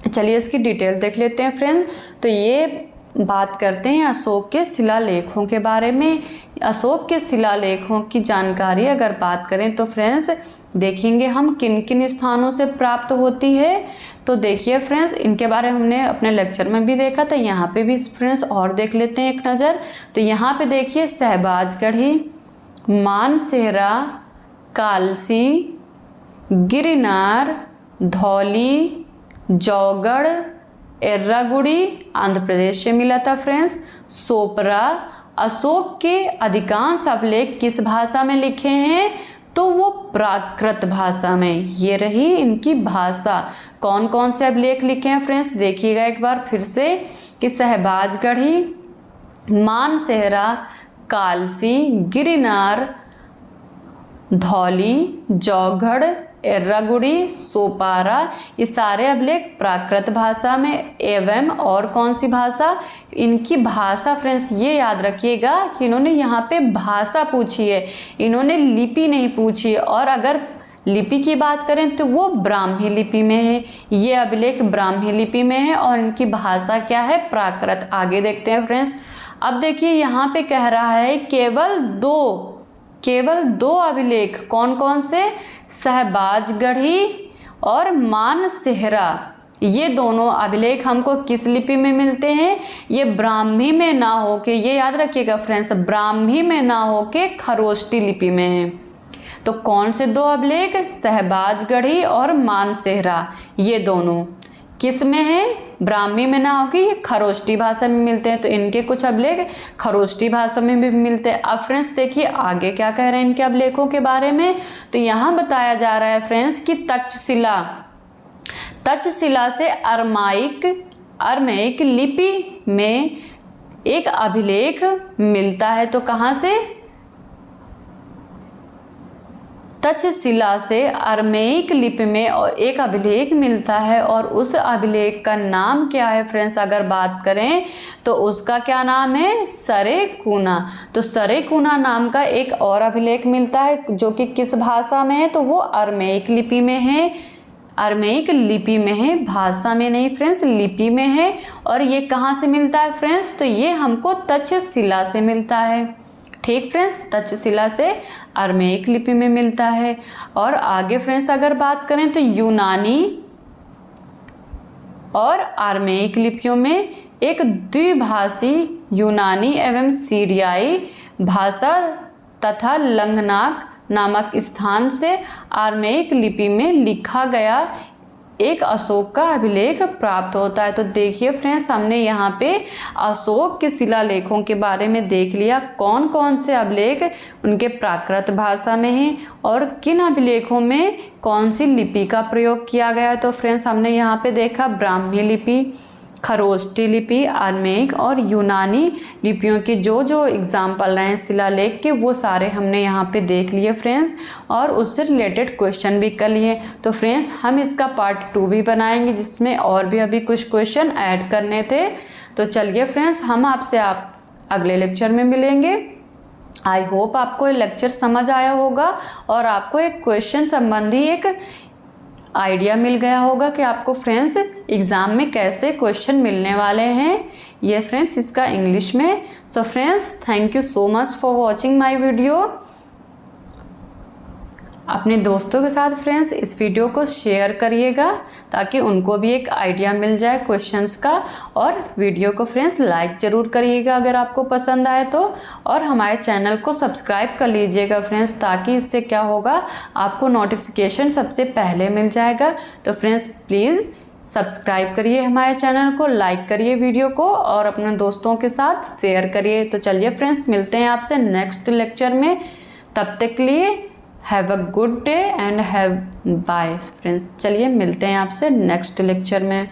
चलिए इसकी डिटेल देख लेते हैं फ्रेंड्स। तो ये बात करते हैं अशोक के शिलालेखों के बारे में। अशोक के शिलालेखों की जानकारी अगर बात करें तो फ्रेंड्स देखेंगे हम किन किन स्थानों से प्राप्त होती है। तो देखिए फ्रेंड्स इनके बारे में हमने अपने लेक्चर में भी देखा था, यहाँ पे भी फ्रेंड्स और देख लेते हैं एक नज़र। तो यहाँ पे देखिए शहबाजगढ़ी, मानसेहरा, कालसी, गिरनार, धौली, जौगढ़, एर्रागुड़ी आंध्र प्रदेश से मिला था फ्रेंड्स। सोपरा। अशोक के अधिकांश अभिलेख किस भाषा में लिखे हैं? तो वो प्राकृत भाषा में। ये रही इनकी भाषा। कौन कौन से अभिलेख लिखे हैं फ्रेंड्स देखिएगा एक बार फिर से कि शहबाजगढ़ी, मानसेहरा, कालसी, गिरनार, धौली, जौगढ़, एर्रागुड़ी, सोपारा, ये सारे अभिलेख प्राकृत भाषा में। एवं और कौन सी भाषा? इनकी भाषा फ्रेंड्स ये याद रखिएगा कि इन्होंने यहाँ पे भाषा पूछी है, इन्होंने लिपि नहीं पूछी है। और अगर लिपि की बात करें तो वो ब्राह्मी लिपि में है। ये अभिलेख ब्राह्मी लिपि में है और इनकी भाषा क्या है? प्राकृत। आगे देखते हैं फ्रेंड्स। अब देखिए यहाँ पे कह रहा है केवल दो अभिलेख। कौन कौन से? शहबाजगढ़ी और मानसेहरा, ये दोनों अभिलेख हमको किस लिपि में मिलते हैं? ये ब्राह्मी में ना हो के, ये याद रखिएगा फ्रेंड्स, ब्राह्मी में ना हो के खरोष्टी लिपि में है। तो कौन से दो अभिलेख? शहबाजगढ़ी और मानसेहरा, ये दोनों किस में है? ब्राह्मी में ना होगी, ये खरोष्टी भाषा में मिलते हैं। तो इनके कुछ अभिलेख खरोष्टी भाषा में भी मिलते हैं। अब फ्रेंड्स देखिए आगे क्या कह रहे हैं इनके अभिलेखों के बारे में। तो यहाँ बताया जा रहा है फ्रेंड्स कि तक्षशिला से अरमाइक लिपि में एक अभिलेख मिलता है। तो कहाँ से? तक्षशिला से अरमेइक लिपि में और एक अभिलेख मिलता है। और उस अभिलेख का नाम क्या है फ्रेंड्स अगर बात करें तो उसका क्या नाम है? सरेकुना। तो सरेकुना नाम का एक और अभिलेख मिलता है जो कि किस भाषा में है? तो वो अरमेइक लिपि में है। अरमेइक लिपि में है, भाषा में नहीं फ्रेंड्स, लिपि में है। और ये कहाँ से मिलता है फ्रेंड्स? तो ये हमको तक्षशिला से मिलता है। ठीक फ्रेंड्स, तक्षशिला से अरमेइक लिपि में मिलता है। और आगे फ्रेंड्स अगर बात करें तो यूनानी और अरमेइक लिपियों में एक द्विभाषी यूनानी एवं सीरियाई भाषा तथा लंगनाक नामक स्थान से अरमेइक लिपि में लिखा गया एक अशोक का अभिलेख प्राप्त होता है। तो देखिए फ्रेंड्स हमने यहाँ पे अशोक के शिलालेखों के बारे में देख लिया, कौन कौन से अभिलेख उनके प्राकृत भाषा में हैं और किन अभिलेखों में कौन सी लिपि का प्रयोग किया गया है। तो फ्रेंड्स हमने यहाँ पे देखा ब्राह्मी लिपि, खरोष्टी लिपि, अरमेइक और यूनानी लिपियों के जो एग्जाम्पल रहे हैं शिलालेख के वो सारे हमने यहाँ पे देख लिए फ्रेंड्स और उससे रिलेटेड क्वेश्चन भी कर लिए। तो फ्रेंड्स हम इसका पार्ट 2 भी बनाएंगे जिसमें और भी अभी कुछ क्वेश्चन ऐड करने थे। तो चलिए फ्रेंड्स हम आपसे अगले लेक्चर में मिलेंगे। आई होप आपको ये लेक्चर समझ आया होगा और आपको एक क्वेश्चन संबंधी एक आइडिया मिल गया होगा कि आपको फ्रेंड्स एग्ज़ाम में कैसे क्वेश्चन मिलने वाले हैं। ये फ्रेंड्स इसका इंग्लिश में। So friends thank you so much for watching my video. अपने दोस्तों के साथ फ्रेंड्स इस वीडियो को शेयर करिएगा ताकि उनको भी एक आइडिया मिल जाए क्वेश्चंस का। और वीडियो को फ्रेंड्स लाइक ज़रूर करिएगा अगर आपको पसंद आए तो, और हमारे चैनल को सब्सक्राइब कर लीजिएगा फ्रेंड्स, ताकि इससे क्या होगा आपको नोटिफिकेशन सबसे पहले मिल जाएगा। तो फ्रेंड्स प्लीज़ सब्सक्राइब करिए हमारे चैनल को, लाइक करिए वीडियो को और अपने दोस्तों के साथ शेयर करिए। तो चलिए फ्रेंड्स मिलते हैं आपसे नेक्स्ट लेक्चर में, तब तक के लिए have a good day and have bye friends. चलिए मिलते हैं आपसे नेक्स्ट लेक्चर में।